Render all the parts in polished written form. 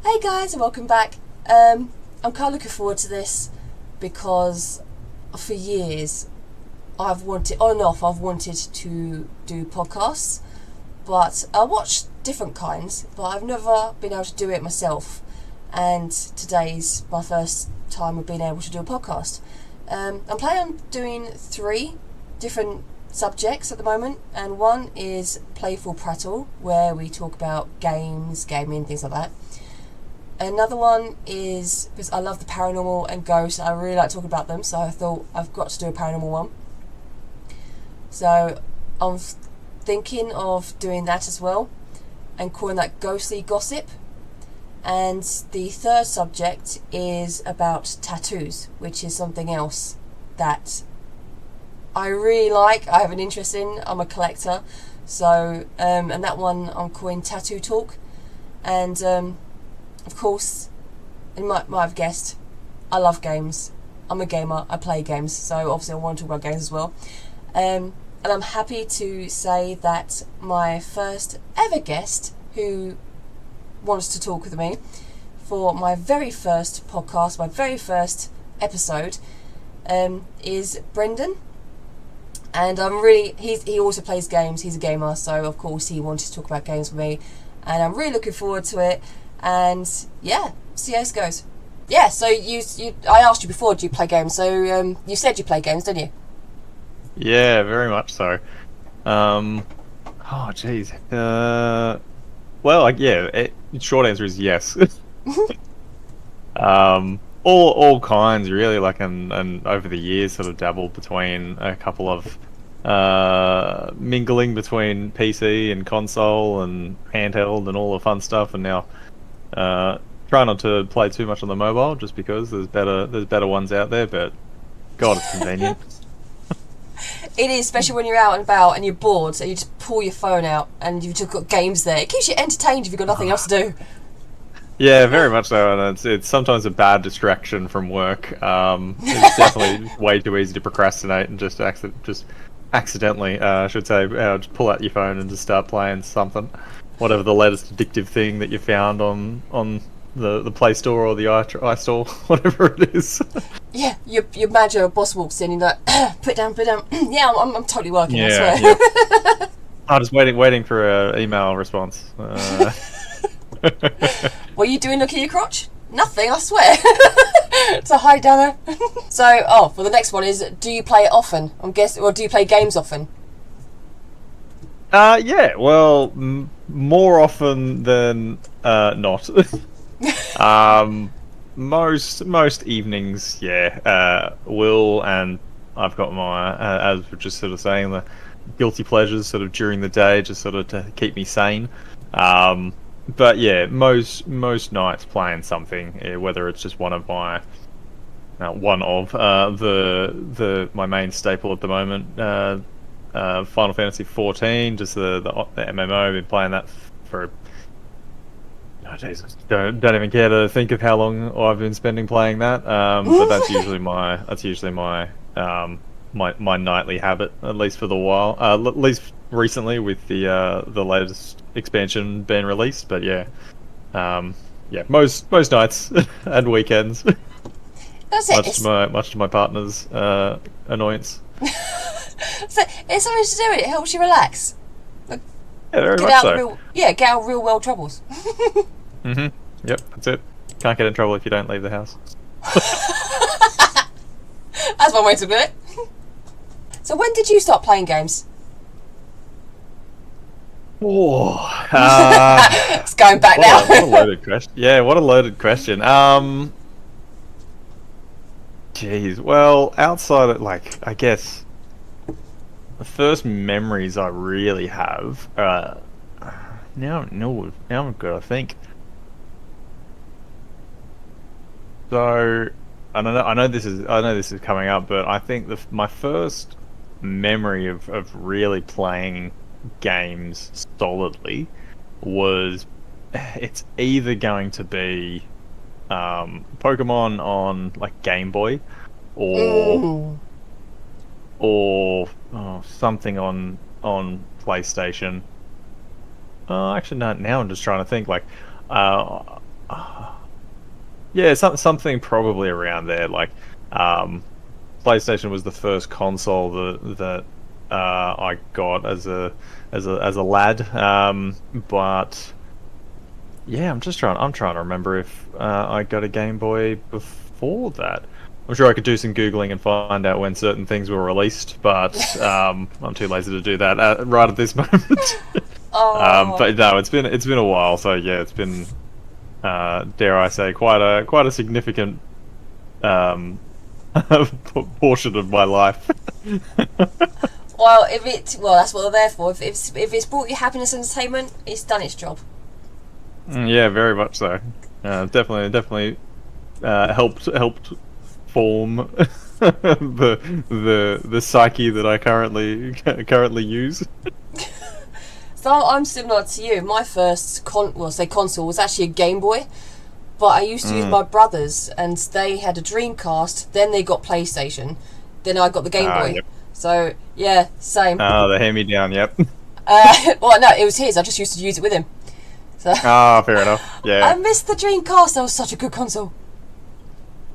Hey guys, and welcome back. I'm kind of looking forward to this because for years I've wanted, on and off, I've wanted to do podcasts, but I watch different kinds, but I've never been able to do it myself. And today's my first time of being able to do a podcast. I'm planning on doing 3 different subjects at the moment, and one is Playful Prattle, where we talk about games, gaming, things like that. Another one is, because I love the paranormal and ghosts, I really like talking about them, so I thought I've got to do a paranormal one. So I'm thinking of doing that as well, and calling that ghostly gossip. And the third subject is about tattoos, which is something else that I really like, I have an interest in, I'm a collector. So, and that one I'm calling Tattoo Talk. And of course, you might have guessed, I love games. I'm a gamer, I play games, so obviously I want to talk about games as well. And I'm happy to say that my first ever guest who wants to talk with me for my very first podcast, my very first episode, is Brendan. And he also plays games, he's a gamer, so of course he wanted to talk about games with me, and I'm really looking forward to it. And yeah, see how this goes. Yeah, so I asked you before, do you play games? So you said you play games, didn't you? Yeah, very much so. Oh, geez. Short answer is yes. All kinds really. Like, and over the years, sort of dabbled between a couple of mingling between PC and console and handheld and all the fun stuff, and now try not to play too much on the mobile, just because there's better ones out there. But God, it's convenient. It is, especially when you're out and about and you're bored, so you just pull your phone out and you've just got games there. It keeps you entertained if you've got nothing else to do. Yeah, very much so, and it's sometimes a bad distraction from work. It's definitely way too easy to procrastinate and just accidentally, I should say, just pull out your phone and just start playing something, whatever the latest addictive thing that you found on the Play Store or the iStore, whatever it is. Yeah, your manager or boss walks in and you're like, put it down. Yeah, I'm totally working, I Yeah, swear. yeah. I'm just waiting for an email response. What are you doing looking at your crotch? Nothing, I swear. To hide down there. So, for the next one is, do you play it often? Or do you play games often? Yeah, well, more often than not. Most evenings, yeah. Will and I've got my, as we're just sort of saying, the guilty pleasures sort of during the day, just sort of to keep me sane. But yeah, most nights playing something, whether it's just one of my my main staple at the moment, Final Fantasy 14, just the MMO. I've been playing that for, oh Jesus, don't even care to think of how long I've been spending playing that. But that's usually my my nightly habit, at least for the while. At least recently with the latest expansion being released. But yeah, yeah, most nights and weekends. That's it. Much to my partner's annoyance. So it's something to do with it. It helps you relax. Like, Yeah, very get much out so. get out of real world troubles. Yep, that's it. Can't get in trouble if you don't leave the house. That's one way to do it. So when did you start playing games? Oh, It's going back now. what a loaded question. Yeah, what a loaded question. Geez, well, outside of, like, I guess the first memories I really have, now I'm good, I think. So, I know this is coming up, but I think my first memory of really playing games solidly was, it's either going to be Pokemon on like Game Boy, or Mm. something on PlayStation. Actually, no. Now I'm just trying to think. Like, Yeah, something probably around there. Like, PlayStation was the first console that I got as a lad. But yeah, I'm trying to remember if I got a Game Boy before that. I'm sure I could do some googling and find out when certain things were released, but I'm too lazy to do that right at this moment. Oh, But no, it's been a while, so yeah, it's been dare I say quite a significant um, portion of my life. well, that's what they're there for. If it's brought you happiness and entertainment, it's done its job. Yeah, very much so. Definitely helped form the psyche that I currently use. So I'm similar to you. My first console was actually a Game Boy, but I used to use my brothers, and they had a Dreamcast. Then they got PlayStation. Then I got the Game Boy. Yep. So yeah, same. The hand-me-down, yep. Well, no, it was his. I just used to use it with him. So Fair enough. Yeah. I missed the Dreamcast. That was such a good console.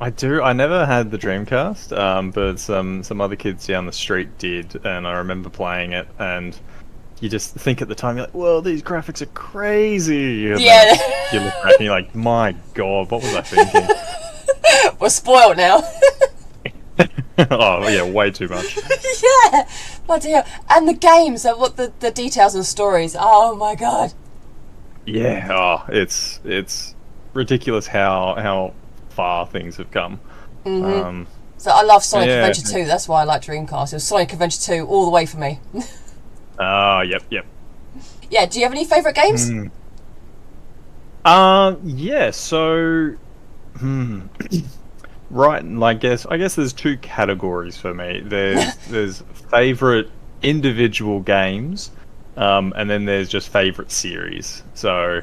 I do. I never had the Dreamcast, but some other kids down the street did, and I remember playing it. And you just think at the time, you're like, "Whoa, these graphics are crazy!" And Yeah. then you look back and you're like, "My God, what was I thinking?" We're spoiled now. Oh yeah, way too much. Yeah, bloody hell. And the games, what the details and stories. Oh my god. Yeah. Oh, it's ridiculous how far things have come. So I love Sonic Yeah. Adventure 2. That's why I like Dreamcast. It was Sonic Adventure 2 all the way for me. Yep. Yeah. Do you have any favourite games? Yeah. So, right. I guess there's two categories for me. There's favorite individual games, and then there's just favorite series. So,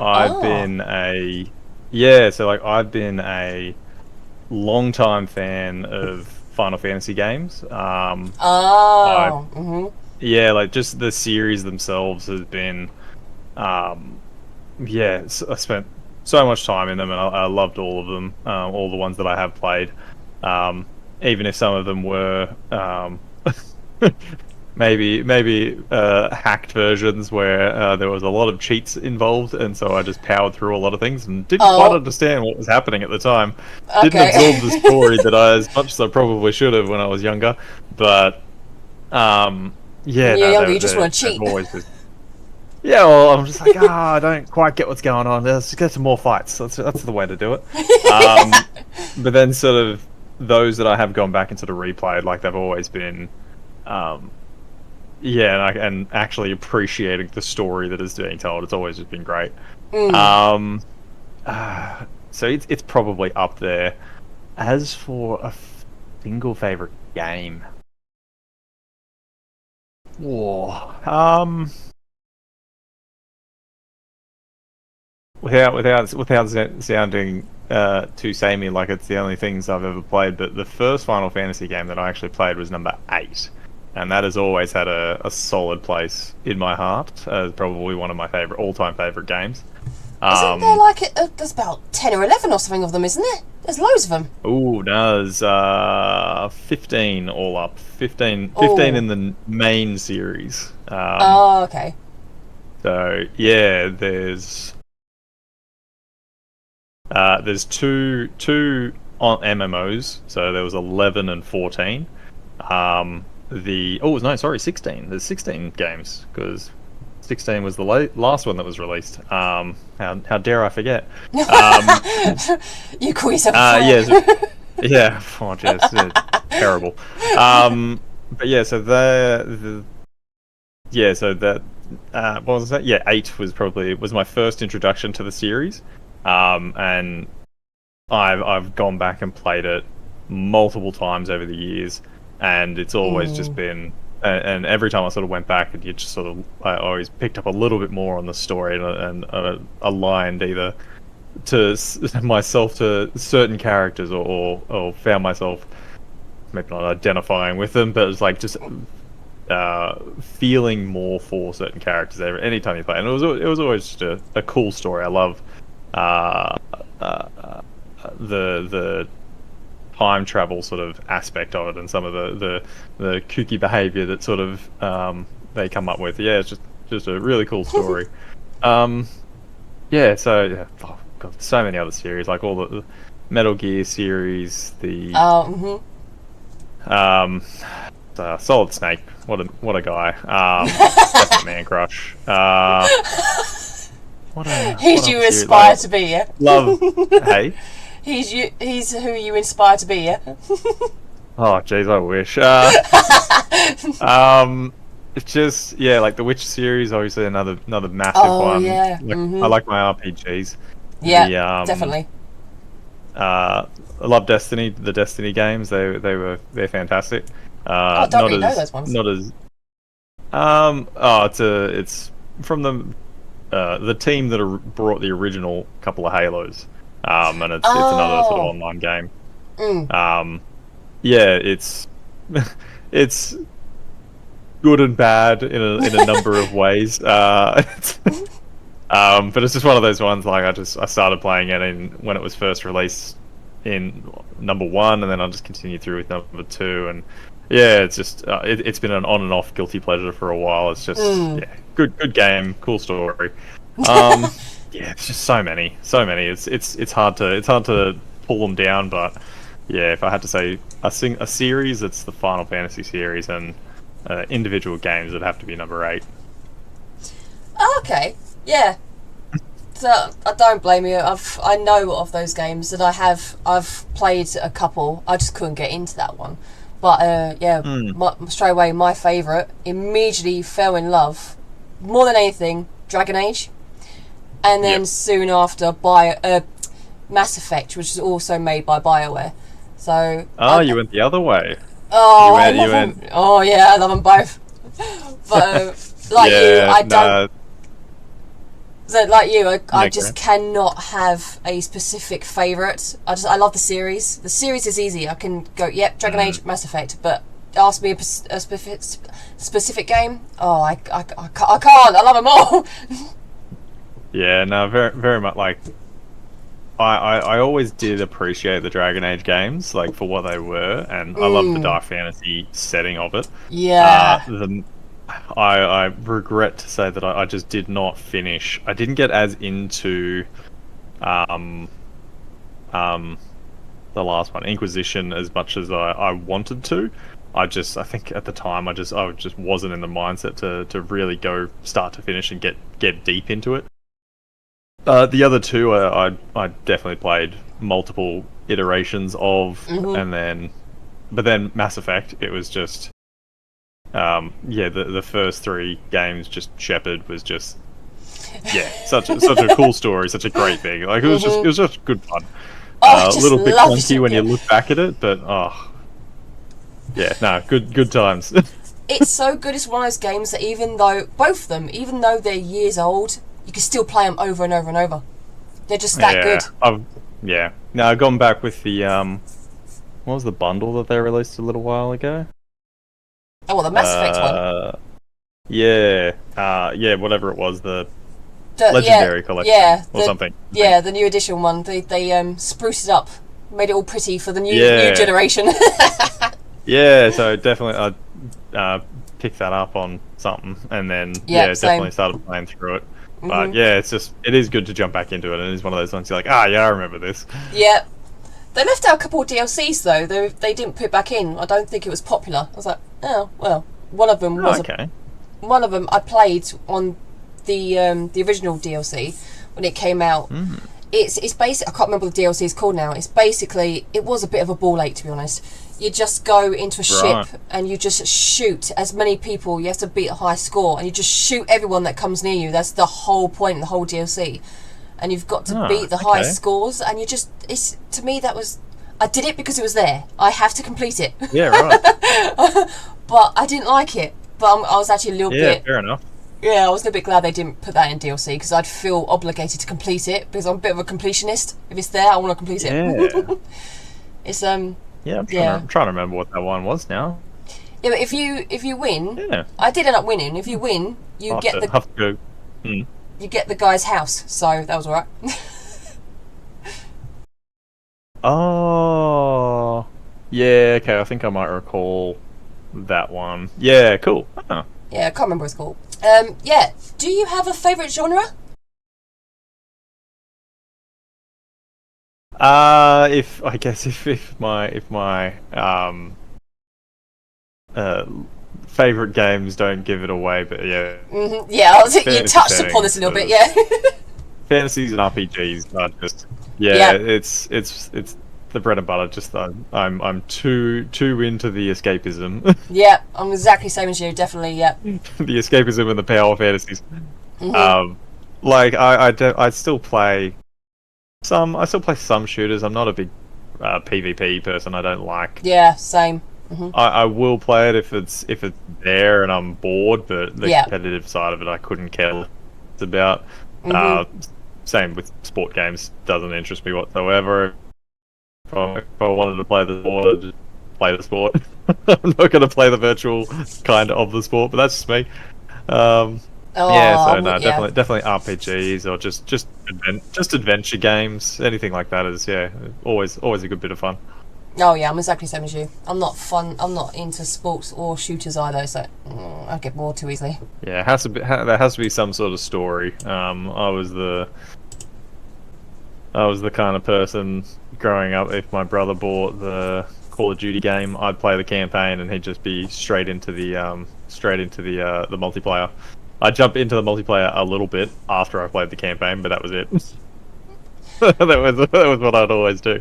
I've Oh. been a yeah. So like I've been a long time fan of Final Fantasy games. Oh. Mhm. Yeah, like just the series themselves has been, um, yeah, I spent so much time in them, and I loved all of them, all the ones that I have played, even if some of them were maybe hacked versions where there was a lot of cheats involved, and so I just powered through a lot of things and didn't quite understand what was happening at the time. Didn't Okay. absorb the story as much as I probably should have when I was younger, but. Yeah, When you're no, younger, you just want to they've cheat. always been. Yeah, well, I'm just like, I don't quite get what's going on. Let's get some more fights. That's the way to do it. But then, sort of, those that I have gone back and sort of replayed, like they've always been, yeah, and actually appreciating the story that is being told. It's always just been great. So it's probably up there. As for a single favorite game. Whoa. Without sounding too samey like it's the only things I've ever played, but the first Final Fantasy game that I actually played was number 8, and that has always had a solid place in my heart as probably one of my all-time favorite games. Isn't there like there's about 10 or 11 or something of them, isn't there? There's loads of them. Oh, no, there's 15 all up. 15 Ooh. in the main series. Oh, okay. So yeah, there's two on MMOs. So there was 11 and 14. No, sorry, 16. There's 16 games because 16 was the last one that was released. How dare I forget? You call yourself a fan. Yes, yeah. Oh, jeez, terrible. But yeah, so so that what was that? Yeah, 8 was my first introduction to the series, and I've gone back and played it multiple times over the years, and it's always just been. And every time I sort of went back, and you just sort of I always picked up a little bit more on the story and aligned either to myself to certain characters or found myself maybe not identifying with them, but it's like just feeling more for certain characters anytime you play. And it was always just a cool story. I love the time travel sort of aspect of it and some of the kooky behavior that sort of they come up with. Yeah, it's just a really cool story. Yeah, so yeah, oh god, so many other series like all the Metal Gear series, the um, Solid Snake. What a guy. Definite man crush. What He's you other series? aspire Like, to be, yeah. love. Hey. He's who you inspire to be, yeah. Oh, jeez, I wish. It's just yeah, like the Witch series, obviously another massive one. Yeah. Like, I like my RPGs. Yeah, The definitely. I love Destiny. The Destiny games, they're fantastic. I don't really know those ones. Not as it's from the team that brought the original couple of Halos. And it's another sort of online game. Yeah, it's it's good and bad in a number of ways. But it's just one of those ones. Like I started playing it when it was first released in #1, and then I just continued through with #2, and yeah, it's just it's been an on and off guilty pleasure for a while. It's just yeah, good game, cool story. Yeah, it's just so many. It's hard to pull them down, but yeah, if I had to say a series, it's the Final Fantasy series, and individual games would have to be #8. Okay, yeah. So I don't blame you. I know of those games, and I've played a couple. I just couldn't get into that one. But yeah, straight away my favourite. Immediately fell in love, more than anything, Dragon Age, and then soon after Mass Effect, which is also made by BioWare. So you went the other way. Oh, you went. Oh yeah, I love them both. But like you, I don't. So like you, I just cannot have a specific favourite. I love the series. The series is easy. I can go, yep, Dragon Age, Mass Effect. But ask me a specific game. Oh, I can't. I love them all. Yeah, no, very very much. Like, I always did appreciate the Dragon Age games, like for what they were, and I love the dark fantasy setting of it. Yeah. I regret to say that I just did not finish. I didn't get as into the last one, Inquisition, as much as I wanted to. I think at the time I just wasn't in the mindset to really go start to finish and get deep into it. The other two I definitely played multiple iterations of, but then Mass Effect, it was just the first 3 games, just Shepard was just such a cool story, such a great thing. Like it was just good fun. A little bit clunky when you look back at it, but good times. It's so good. It's one of those games that even though they're years old, you can still play them over and over and over. They're just that good. Now I've gone back with the what was the bundle that they released a little while ago? Oh, well, the Mass Effect one. Whatever it was, the Legendary Collection or something. Yeah, the new edition one. They spruced it up, made it all pretty for the new generation. Yeah, so definitely I picked that up on something, and then definitely started playing through it. But it is good to jump back into it, and it's one of those ones you're like, I remember this. Yeah. They left out a couple of DLCs though. They didn't put back in. I don't think it was popular. I was like, oh well. One of them was okay. One of them I played on the original DLC when it came out. It's basic. I can't remember what the DLC is called now. It's basically, it was a bit of a ball ache, to be honest. You just go into a ship and you just shoot as many people. You have to beat a high score, and you just shoot everyone that comes near you. That's the whole point of the whole DLC. And you've got to beat the highest scores, and to me that was, I did it because it was there. I have to complete it. Yeah, right. But I didn't like it. But I was actually a little bit... Yeah, fair enough. Yeah, I was a little bit glad they didn't put that in DLC, because I'd feel obligated to complete it, because I'm a bit of a completionist. If it's there, I want to complete it. Yeah. It's I'm trying to remember what that one was now. Yeah, but if you win, I did end up winning. If you win, you get the guy's house. So that was alright. Oh, yeah. Okay, I think I might recall that one. Yeah, cool. Huh. Yeah, I can't remember what it's called. Yeah. Do you have a favourite genre? If I guess if my uh favorite games don't give it away, but yeah, Yeah, you fantasy touched upon this settings, a little bit. Yeah. fantasies and RPGs are just yeah, Yeah. it's the bread and butter. Just I'm too into the escapism, Yeah. I'm exactly the same as you. Definitely. Yeah. the escapism and the power fantasies. Mhm. Um, like I still play some. I still play some shooters. I'm not a big PvP person. I don't like. Yeah. Same. Mhm. I will play it if it's there and I'm bored, but the Yeah. competitive side of it I couldn't care less about. Mhm. Same with sport games, doesn't interest me whatsoever. If I wanted to play the sport, I'd just play the sport. I'm not going to play the virtual kind of the sport, but that's just me. Um, yeah, Oh, so no, yeah. definitely RPGs or just adventure games, anything like that is yeah, always a good bit of fun. Oh, yeah. I'm exactly the same as you. I'm not fun. I'm not into sports or shooters either. So I get bored too easily. Yeah, it has to be. There has to be some sort of story. I was the kind of person growing up. If my brother bought the Call of Duty game, I'd play the campaign, and he'd just be straight into the multiplayer. I'd jump into the multiplayer a little bit after I played the campaign, but that was it. That was what I'd always do.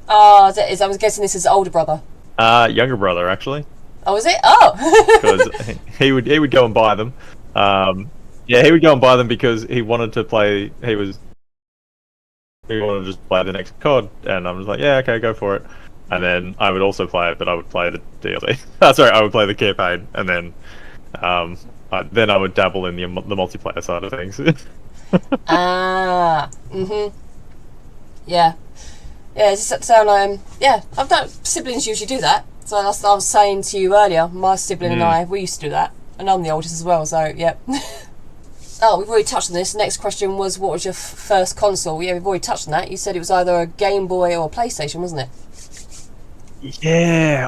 Oh, I was guessing this is older brother. Younger brother actually, Oh, is it? Oh. because he would go and buy them. Yeah, he would go and buy them because he wanted to play. He wanted to just play the next COD, and I was like, yeah, okay, go for it. And then I would also play it, but I would play the DLC. Sorry, I would play the campaign, and then I would dabble in the multiplayer side of things. Ah. Mhm. Yeah. Yeah. So yeah. I've got siblings usually do that. So that's what I was saying to you earlier. My sibling and I, we used to do that, and I'm the oldest as well. So yeah. Oh, we've already touched on this. The next question was, what was your first console? Yeah, we've already touched on that. You said it was either a Game Boy or a PlayStation, wasn't it? Yeah,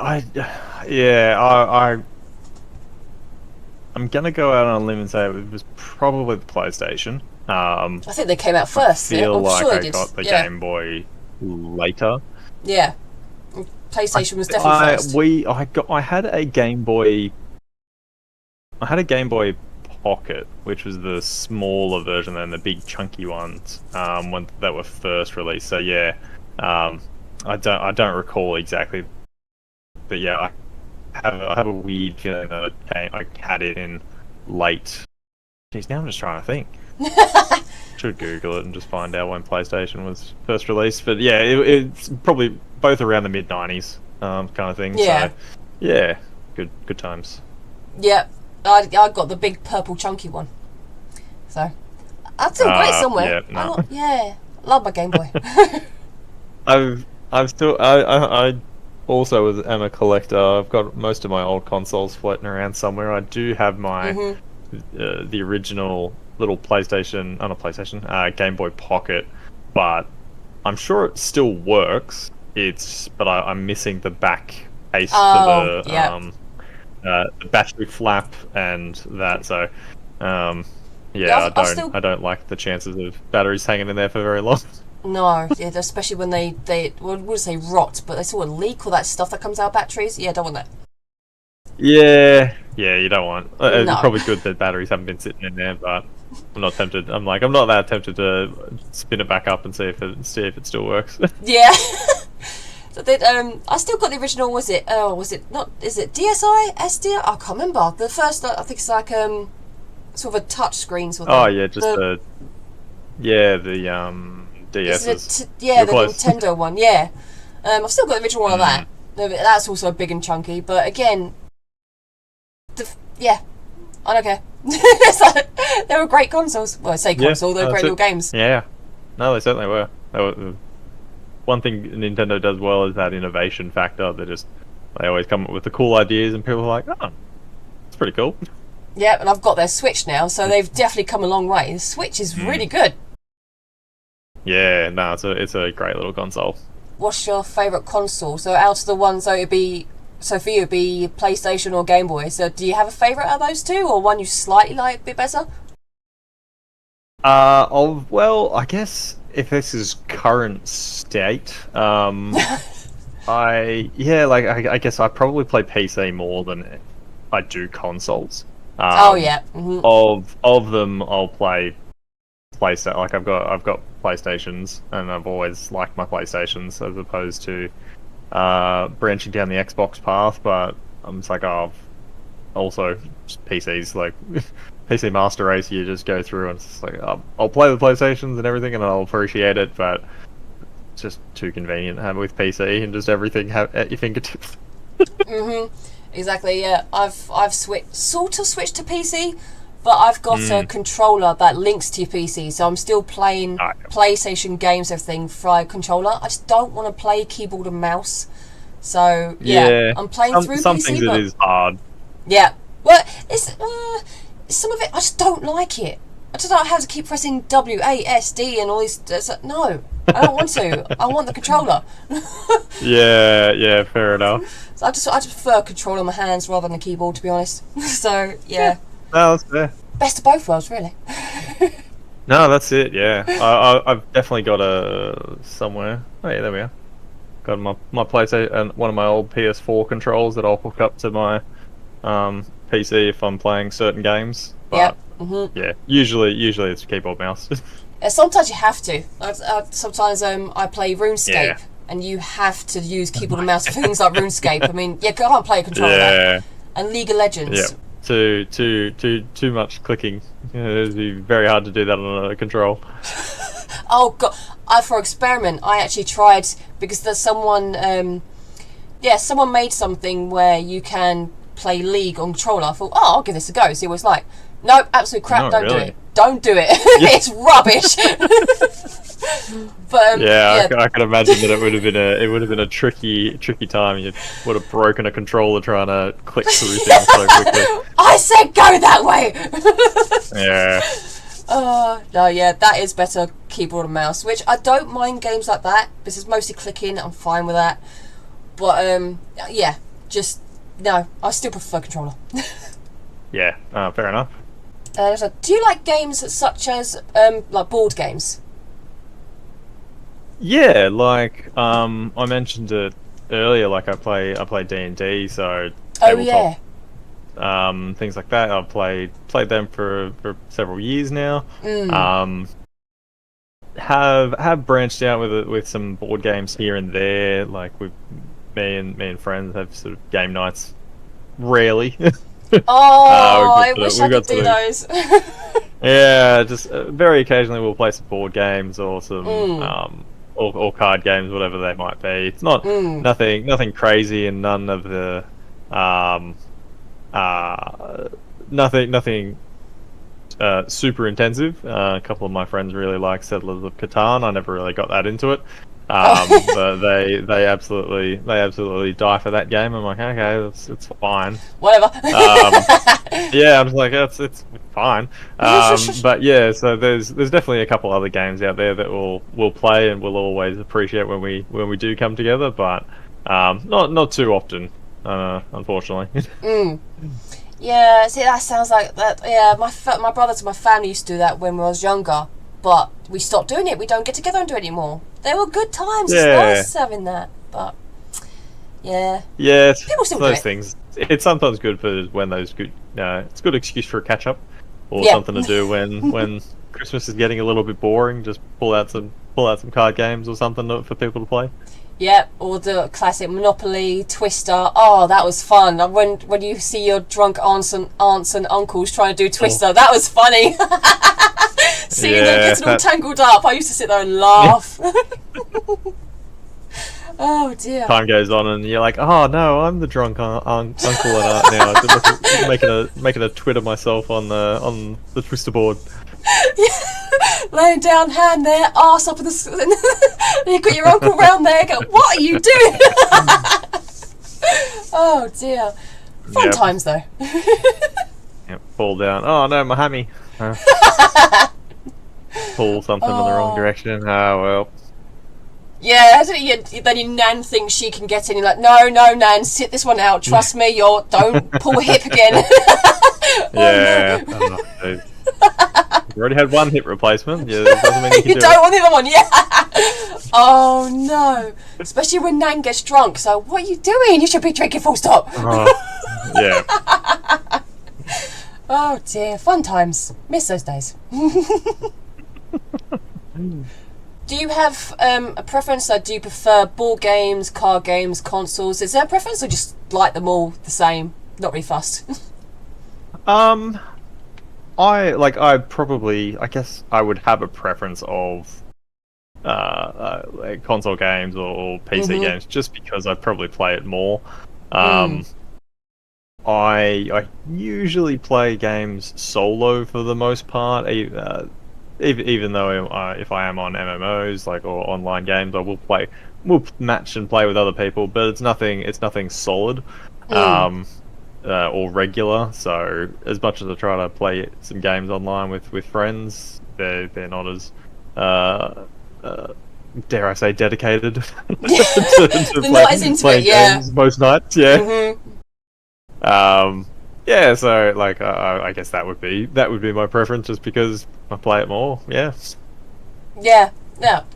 I'm gonna go out on a limb and say it was probably the PlayStation. I think they came out I first. Yeah, feel I'm like sure I they did. got the Yeah, Game Boy later. yeah. PlayStation was definitely first. I had a Game Boy. I had a Game Boy Pocket, which was the smaller version than the big chunky ones when they were first released. So yeah, I don't recall exactly, but yeah, I have a weird feeling that I had it in late. Geez, now I'm just trying to think. Should Google it and just find out when PlayStation was first released. But yeah, it's probably both around the mid '90s kind of thing. Yeah. So yeah, good times. Yeah, I got the big purple chunky one. So I've still got it somewhere. Yeah, no. Yeah, love my Game Boy. I've still I also am a collector. I've got most of my old consoles floating around somewhere. I do have my the original little PlayStation, not PlayStation, Game Boy Pocket, but I'm sure it still works. But I'm missing the back case Oh, for yeah. the battery flap and that. So Yeah, yeah, I still I don't like the chances of batteries hanging in there for very long. no. Yeah, especially when they would say rot, but they sort of leak all that stuff that comes out of batteries. Yeah, don't want that. Yeah, you don't want. It's No. probably good that batteries haven't been sitting in there, but I'm not tempted. I'm not that tempted to spin it back up and see if it still works. Yeah. So I still got the original. Was it? Was it not? Is it DSi? SDI? I can't remember. The first, I think it's like sort of a touch screen sort of Oh thing. yeah, just the DSs. Yeah, You're the close. Nintendo one. Yeah. I've still got the original one of that. That's also big and chunky. But again, yeah, I don't care. They were great consoles. Well, I say console. They're that's great it. little games. Yeah, no, they certainly were. One thing Nintendo does well is that innovation factor. They always come up with the cool ideas, and people are like, oh, it's pretty cool. Yeah, and I've got their Switch now, so they've definitely come a long way. The Switch is really good. Yeah, no, it's a great little console. What's your favourite console? So out of the ones, so for you it'd be PlayStation or Game Boy. So do you have a favourite out of those two, or one you slightly like a bit better? Well, I guess if this is current state, I guess I probably play PC more than I do consoles. Oh yeah. Mm-hmm. Of them, I'll play PlayStation. Like I've got PlayStations, and I've always liked my PlayStations as opposed to branching down the Xbox path. But I'm just like, oh, also just PCs like PC Master Race. You just go through and it's just like I'll play the PlayStations and everything, and I'll appreciate it, but it's just too convenient to have with PC and just everything at your fingertips. Mm-hmm. Exactly. Yeah. I've switched to PC, but I've got a controller that links to your PC, so I'm still playing PlayStation games, everything via controller. I just don't want to play keyboard and mouse. So yeah, I'm playing through some PC. Things but it is hard. yeah, well, it's some of it I just don't like it. I just don't have to keep pressing WASD and all these. No, I don't want to. I want the controller. Yeah, fair enough. So I just prefer a controller in my hands rather than a keyboard, to be honest. So yeah. No, that's fair. Best of both worlds, really. No, that's it. Yeah, I've definitely got a somewhere. Oh yeah, there we are. Got my PlayStation and one of my old PS4 controls that I'll hook up to my PC if I'm playing certain games. But yeah, usually it's keyboard mouse. Sometimes you have to. Sometimes I play RuneScape. Yeah. And you have to use keyboard and mouse for things like RuneScape. I mean, I can't play a controller. Yeah. And League of Legends. Yeah. Too much clicking. It'd be very hard to do that on a control. Oh god! For experiment, I actually tried because there's someone. Someone made something where you can play League on controller. I thought, oh, I'll give this a go. See what it's like. Nope, absolute crap. Don't do it. Don't do it. It's rubbish. But I can imagine that it would have been a tricky time. You would have broken a controller trying to click through things so quickly. I said go that way. Yeah. No, yeah, that is better keyboard and mouse. Which I don't mind games like that because it's mostly clicking. I'm fine with that. But no, I still prefer controller. Yeah, fair enough. So do you like games such as like board games? Yeah, like I mentioned it earlier. Like I play D&D, so tabletop, things like that. I've played them for several years now. Have branched out with some board games here and there. Like with me and friends have sort of game nights rarely. Oh, I wish I could do those. Yeah, just very occasionally we'll play some board games or some or card games, whatever they might be. It's not nothing crazy and none of the nothing super intensive. A couple of my friends really like Settlers of Catan. I never really got that into it. But they absolutely die for that game. I'm like, okay, it's fine. Whatever. Yeah, I'm just like, it's fine. But yeah, so there's definitely a couple other games out there that we'll play and we'll always appreciate when we do come together, but not too often, unfortunately. Yeah, see, that sounds like that. Yeah, my brothers and my family used to do that when I was younger, but we stopped doing it. We don't get together and do it anymore. They were good times. Yeah. It's nice having that, but yeah. Yeah, People still those do it. things. It's sometimes good for when those good. It's a good excuse for a catch up, or Yeah. something to do when Christmas is getting a little bit boring. Just pull out some card games or something for people to play. Yep, or the classic Monopoly, Twister. Oh, that was fun. When you see your drunk aunts and uncles trying to do Twister, that was funny. Seeing them getting all tangled up, I used to sit there and laugh. Oh dear. Time goes on and you're like, oh no, I'm the drunk uncle and aunt now. Just making a Twitter myself on the Twister board. Laying down, hand there, arse up in the. You got your uncle round there. Go, what are you doing? Oh dear. Fun times though. Yep, fall down. Oh no, my hammy. pull something in the wrong direction. Ah, well. Yeah, then your nan thinks she can get in. You're like, no, Nan, sit this one out. Trust me, don't pull a hip again. Yeah. Oh, no. You already had one hip replacement. Yeah, it doesn't mean you don't want the other one. Yeah. Oh no. Especially when Nan gets drunk. So what are you doing? You should be drinking. Full stop. Yeah. Oh dear, fun times. Miss those days. Do you have a preference? So do you prefer board games, card games, consoles? Is there a preference, or just like them all the same? Not really fussed. I guess I would have a preference of like console games or PC games, just because I probably play it more. I usually play games solo for the most part. Even though if I am on MMOs or online games, we'll match and play with other people, but it's nothing solid or regular. So as much as I try to play some games online with friends, they're not as dare I say dedicated to not as into it, games most nights. Yeah. Yeah, so I guess that would be my preference, just because I play it more. Yeah. Yeah,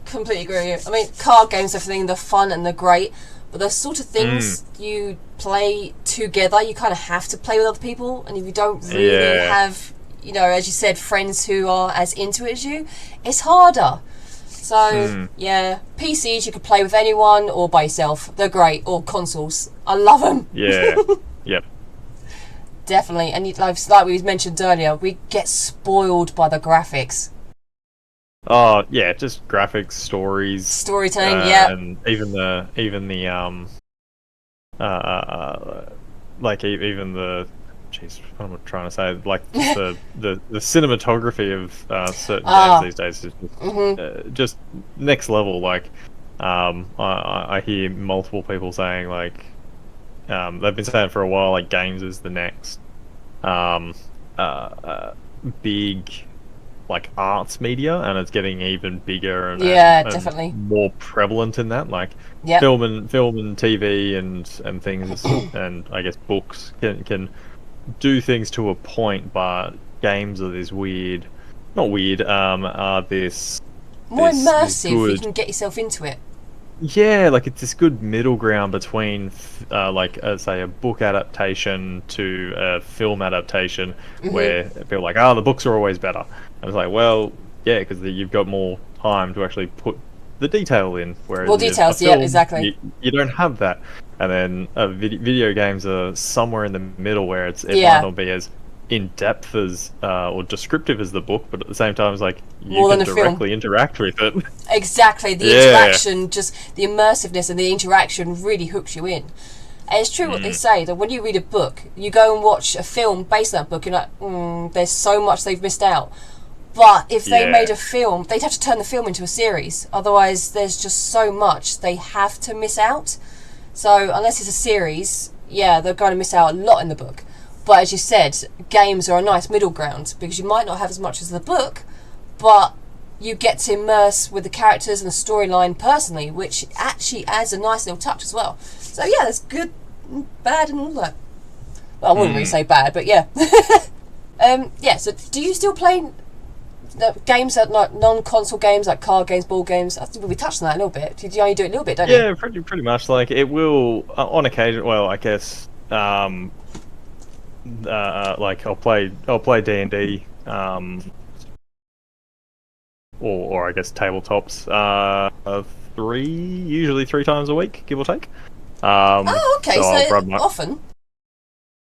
completely agree with you. I mean, card games, everything, they're fun and they're great, but the sort of things you play together, you kind of have to play with other people, and if you don't really have, as you said, friends who are as into it as you, it's harder. So, yeah, PCs you could play with anyone or by yourself. They're great. Or consoles. I love them. Yeah. Yep. Definitely. And like we mentioned earlier, we get spoiled by the graphics. Oh, yeah, just graphics, storytelling, yeah. And even the jeez, what am I trying to say? Like the cinematography of certain games these days is just next level. Like, I hear multiple people saying they've been saying for a while games is the next big arts media, and it's getting even bigger and definitely more prevalent in that. Film and TV and things and I guess books can do things to a point, but games are this more immersive. You can get yourself into it. Yeah, it's this good middle ground between say a book adaptation to a film adaptation, where people are the books are always better. And it's well, yeah, because you've got more time to actually put the detail in. Whereas more details, film, exactly. You don't have that. And then video games are somewhere in the middle, where it might not be as in depth as or descriptive as the book, but at the same time, it's you can directly interact with it. Exactly, the interaction, just the immersiveness and the interaction really hooks you in. And it's true what they say, that when you read a book, you go and watch a film based on that book, you're like, there's so much they've missed out. But if they made a film, they'd have to turn the film into a series. Otherwise, there's just so much they have to miss out. So unless it's a series, they're going to miss out a lot in the book. But as you said, games are a nice middle ground, because you might not have as much as the book, but you get to immerse with the characters and the storyline personally, which actually adds a nice little touch as well. So yeah, there's good, bad, and all that. Well, I wouldn't really say bad, but yeah. So do you still play games that non-console games, like card games, board games? I think we touched on that a little bit. You only do it a little bit, don't you? Yeah, pretty much. It will on occasion. Well, I guess I'll play D&D, or I guess tabletops, usually three times a week, give or take. Okay, so often.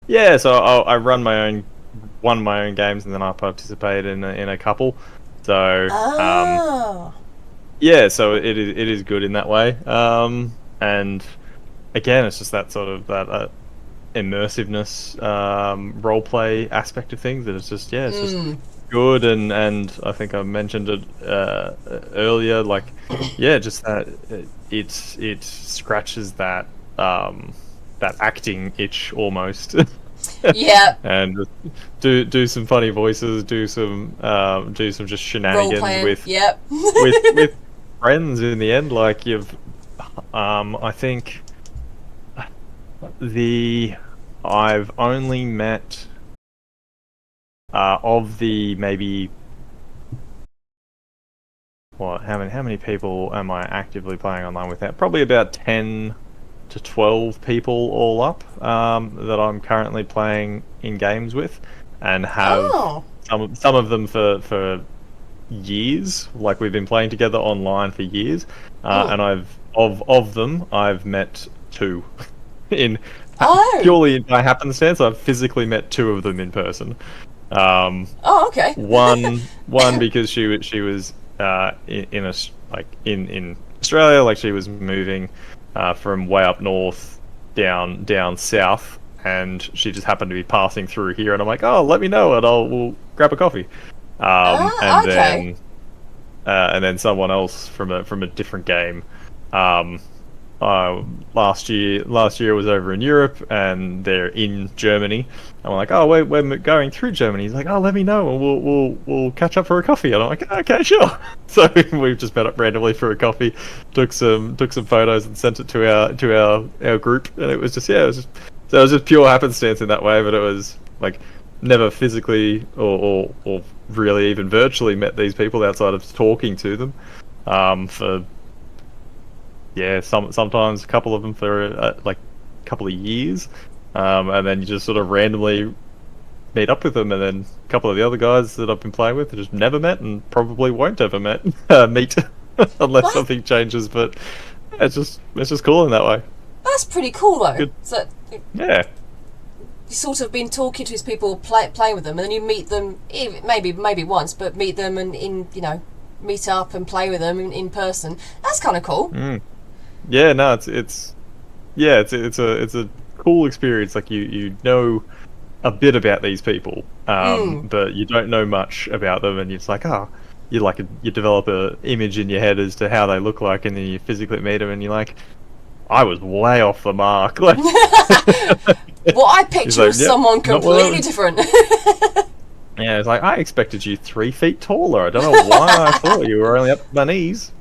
Yeah, so I run one of my own games, and then I participate in a couple. So so it is good in that way. And again, it's just that sort of that immersiveness, role play aspect of things, that it's just just good. And I think I mentioned it earlier, just that it scratches that that acting itch almost. Yeah. And just do some funny voices, do some just Role shenanigans playing. with Yep. with friends in the end. Like you've, I think I've only met of the maybe how many people am I actively playing online with that? Probably about 10 to 12 people all up that I'm currently playing in games with, and have Oh. some of them for years. Like we've been playing together online for years, Mm. and of them I've met two in Oh. purely by happenstance. I've physically met two of them in person. Um, Oh, okay. one because she was in a like in Australia, like she was moving from way up north down south, and she just happened to be passing through here, and I'm like, oh, let me know, and we'll grab a coffee. Ah, okay. And then someone else from a different game. Um, last year was over in Europe, and they're in Germany. And we're like, oh, we're going through Germany. He's like, oh, let me know, and we'll catch up for a coffee. And I'm like, okay, sure. So we've just met up randomly for a coffee, took some photos and sent it to our group, and it was just so it was just pure happenstance in that way. But it was like never physically or really even virtually met these people outside of talking to them for sometimes a couple of them for like a couple of years, and then you just sort of randomly meet up with them, and then a couple of the other guys that I've been playing with I just never met and probably won't ever meet unless What? something changes. But it's just cool in that way. That's pretty cool, though. Good. So Yeah. you sort of been talking to these people, playing with them, and then you meet them, maybe once, but meet them and meet up and play with them in person. That's kind of cool. Mm. Yeah. No. It's a cool experience. Like you know a bit about these people, Mm. but you don't know much about them, and it's like, oh, you develop a image in your head as to how they look like, and then you physically meet them, and you're like, I was way off the mark. Like, What I he's picture like, was yep, someone not what I completely was. different. Yeah, it's like I expected you 3 feet taller. I don't know why I thought you were only up to my knees.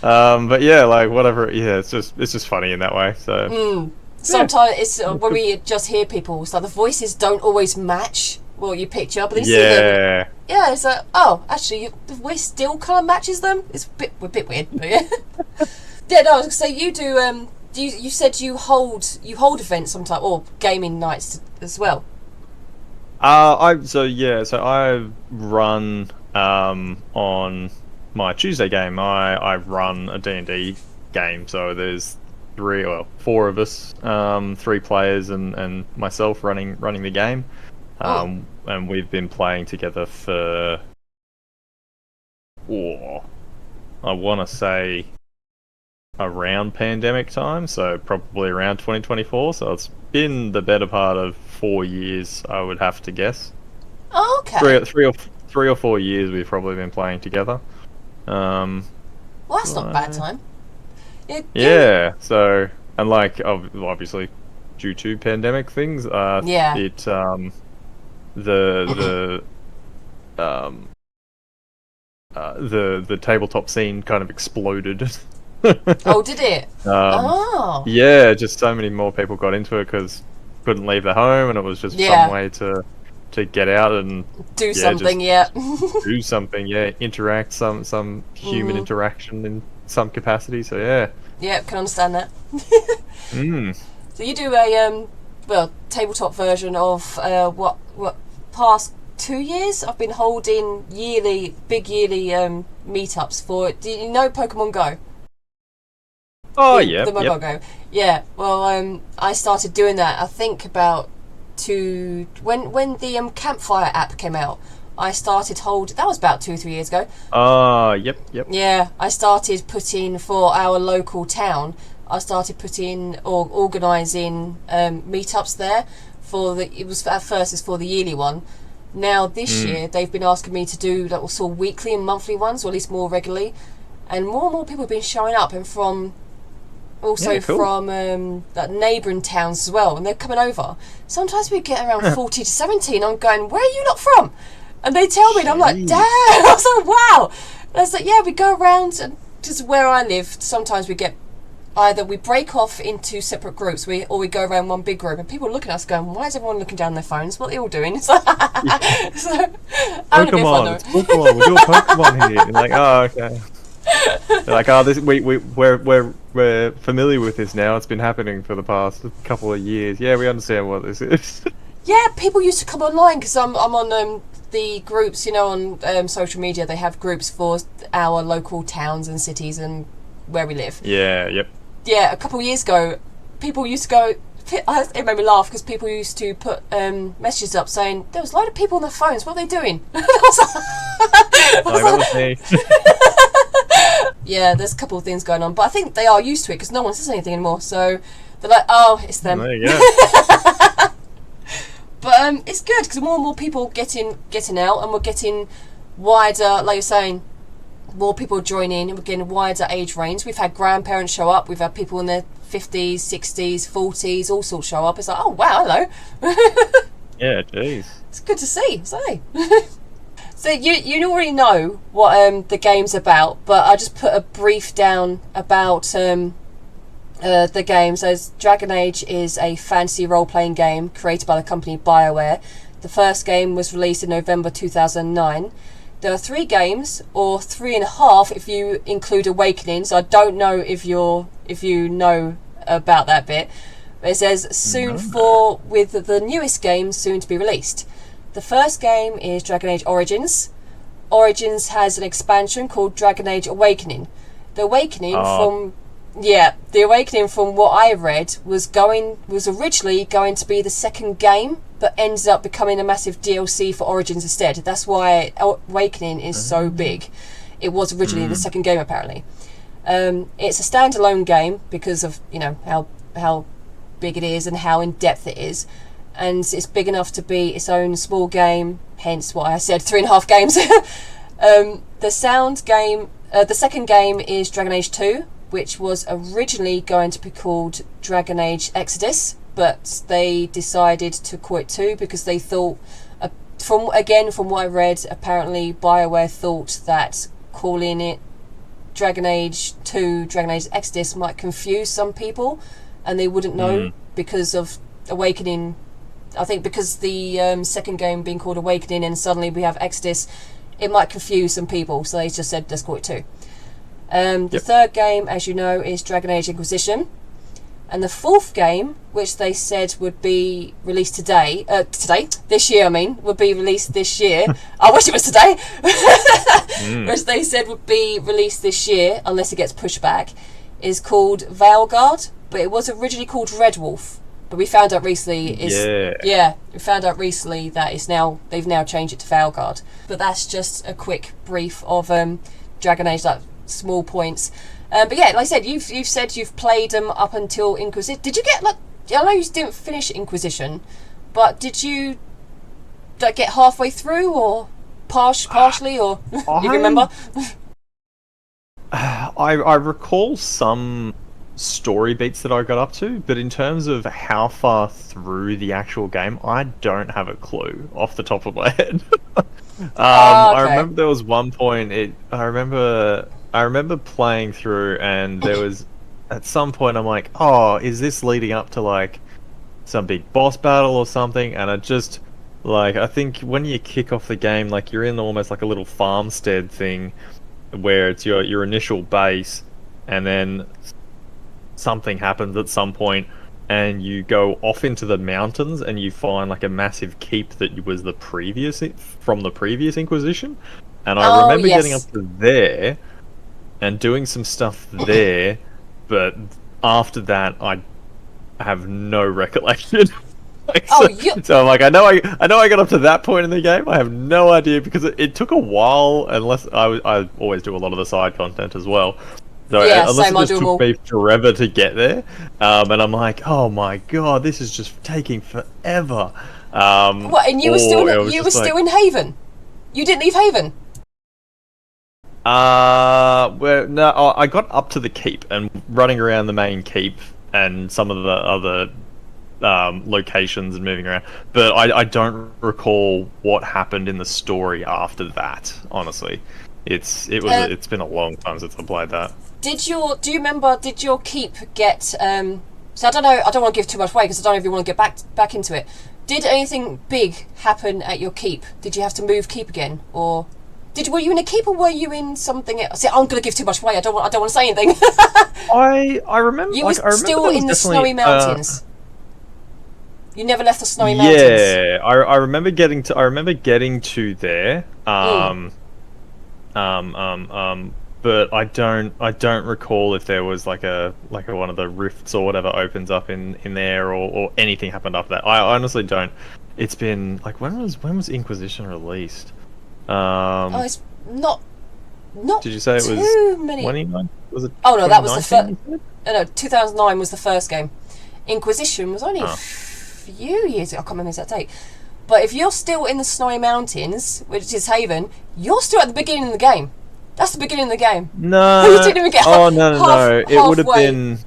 But yeah, like whatever. Yeah, it's just funny in that way. So Mm. yeah, Sometimes it's it's when good. we just hear people, so the voices don't always match what you picture, but then you see them. Yeah. Yeah, it's like, oh, actually, the voice still kind of matches them. It's a bit weird, but yeah. Yeah, no, I was gonna say you do. You said you hold events sometimes or gaming nights as well. I run on my Tuesday game. I run a D&D game. So there's four of us, 3 players, and myself running the game. Oh, And we've been playing together for, I want to say around pandemic time, so probably around 2024. So it's been the better part of 4 years, I would have to guess. oh Three, okay. or- three or 3 or 4 years we've probably been playing together. Um, Well, that's not a bad so- time. You. yeah. So, and like obviously due to pandemic things, Yeah. it the um the tabletop scene kind of exploded. Oh, did it? um, Oh, yeah, just so many more people got into it because couldn't leave their home, and it was just some yeah. way to get out and Do yeah, something. just Yeah. do something. Yeah, interact, some human Mhm. interaction in some capacity. So yeah. Yeah, can understand that. Mm. So you do a tabletop version of what past 2 years I've been holding big yearly meetups for. Do you know Pokemon Go? Oh The yeah, mobile yep. Go. Yeah. Well, I started doing that. I think about when the Campfire app came out. I started hold. That was about 2 3 years ago. Yep. Yeah, I started putting for our local town. I started putting or organising meetups there for the. It was at first it's for the yearly one. Now this Mm. year they've been asking me to do like sort of weekly and monthly ones, or at least more regularly. And more people have been showing up, and from also Yeah, cool. from like neighbouring towns as well, and they're coming over. Sometimes we get around 40 to 70, and I'm going, where are you lot from? And they tell me, and I'm like, Jeez. damn! I was like, wow! And I was like, yeah, we go around, and just where I live, sometimes we get, either we break off into separate groups, or we go around one big group, and people look at us going, why is everyone looking down their phones? What are they all doing? It's like, so, Pokemon, it's Pokemon, we're doing Pokemon here. You're like, oh, okay. They're like, oh, this we're familiar with this now. It's been happening for the past couple of years. Yeah, we understand what this is. yeah, people used to come online, because I'm on the groups, on social media. They have groups for our local towns and cities and where we live. Yeah, yep. Yeah, a couple of years ago, people used to go. It made me laugh because people used to put messages up saying there was a load of people on their phones. What are they doing? That was me. Yeah, there's a couple of things going on, but I think they are used to it because no one says anything anymore. So they're like, "Oh, it's them." There you go. But it's good because more and more people getting out, and we're getting wider. Like you're saying, more people join in, and we're getting a wider age range. We've had grandparents show up. We've had people in their 50s, 60s, 40s, all sorts show up. It's like, oh wow, hello. Yeah, jeez. It's good to see. So, so you already know what the game's about, but I just put a brief down about the game. So Dragon Age is a fantasy role-playing game created by the company BioWare. The first game was released in November 2009. There are 3 games, or 3.5 if you include Awakening. So I don't know if you know about that bit. But it says soon with the newest game soon to be released. The first game is Dragon Age Origins. Origins has an expansion called Dragon Age Awakening. The Awakening from what I read was originally going to be the second game, but ended up becoming a massive DLC for Origins instead. That's why Awakening is so big. It was originally the second game, apparently. It's a standalone game because of how big it is and how in depth it is, and it's big enough to be its own small game. Hence why I said 3.5 games. The second game is Dragon Age 2, which was originally going to be called Dragon Age Exodus, but they decided to call it 2 because they thought, from what I read, apparently BioWare thought that calling it Dragon Age 2, Dragon Age Exodus might confuse some people, and they wouldn't know because of Awakening. I think because the second game being called Awakening and suddenly we have Exodus, it might confuse some people, so they just said let's call it 2. The third game, as you know, is Dragon Age Inquisition. And the fourth game, which they said would be released this year, would be released this year. I wish it was today. Which they said would be released this year, unless it gets pushed back, is called Veilguard. But it was originally called Red Wolf. But we found out recently that they've now changed it to Veilguard. But that's just a quick brief of Dragon Age, like small points. But yeah, like I said, you've said you've played them up until Inquisition. Did you get I know you didn't finish Inquisition, but did you get halfway through or partially, or you remember? I recall some story beats that I got up to, but in terms of how far through the actual game, I don't have a clue off the top of my head. Okay. I remember there was one point. I remember playing through, and there was at some point I'm like, oh, is this leading up to like some big boss battle or something? And I just I think when you kick off the game, like you're in almost like a little farmstead thing where it's your initial base, and then something happens at some point and you go off into the mountains and you find like a massive keep that was from the previous Inquisition. And I remember getting up to there and doing some stuff there, but after that I have no recollection. So I'm like, I know I got up to that point in the game. I have no idea because it took a while, unless I always do a lot of the side content as well. So unless it just took me forever to get there, and I'm like, oh my god, this is just taking forever. What? And you were still in Haven? You didn't leave Haven? Well, no, I got up to the keep and running around the main keep and some of the other locations and moving around, but I don't recall what happened in the story after that. Honestly, it's been a long time since I played that. Do you remember? Did your keep get? So I don't know. I don't want to give too much away because I don't know if you want to get back into it. Did anything big happen at your keep? Did you have to move keep again, or were you in a keep or were you in something else? See, I'm going to give too much away. I don't want to say anything. I remember you were still in the snowy mountains. You never left the snowy mountains. Yeah, I remember getting to there. But I don't recall if there was like a one of the rifts or whatever opens up in there or anything happened after that. I honestly don't. It's been like when was Inquisition released? It's not. Did you say it was too many? 29? Was it? Oh no, that was the first. No, 2009 was the first game. Inquisition was only a few years ago. I can't remember that date. But if you're still in the Snowy Mountains, which is Haven, you're still at the beginning of the game. That's the beginning of the game. No. You didn't even get no. It would have been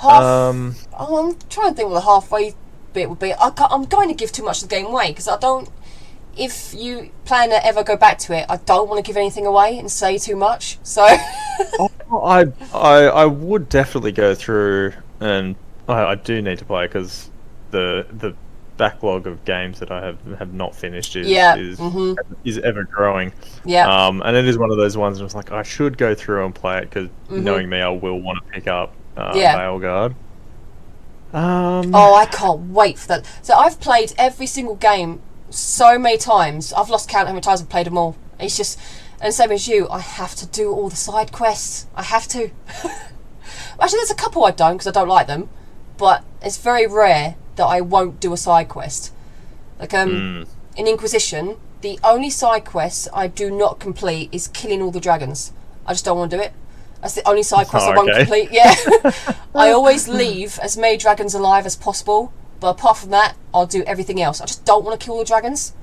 I'm trying to think what the halfway bit would be. I'm going to give too much of the game away because I don't. If you plan to ever go back to it, I don't want to give anything away and say too much. So. I would definitely go through, and I do need to play because the backlog of games that I have not finished is ever growing. Yeah. And it is one of those ones where it's like I should go through and play it because knowing me, I will want to pick up Veilguard. I can't wait for that. So I've played every single game so many times. I've lost count how many times I've played them all. It's just, and same as you, I have to do all the side quests. I have to. Actually, there's a couple I don't because I don't like them, but it's very rare that I won't do a side quest. Like in Inquisition, the only side quest I do not complete is killing all the dragons. I just don't want to do it. That's the only side quest I won't complete. Yeah. I always leave as many dragons alive as possible, but apart from that, I'll do everything else. I just don't want to kill the dragons.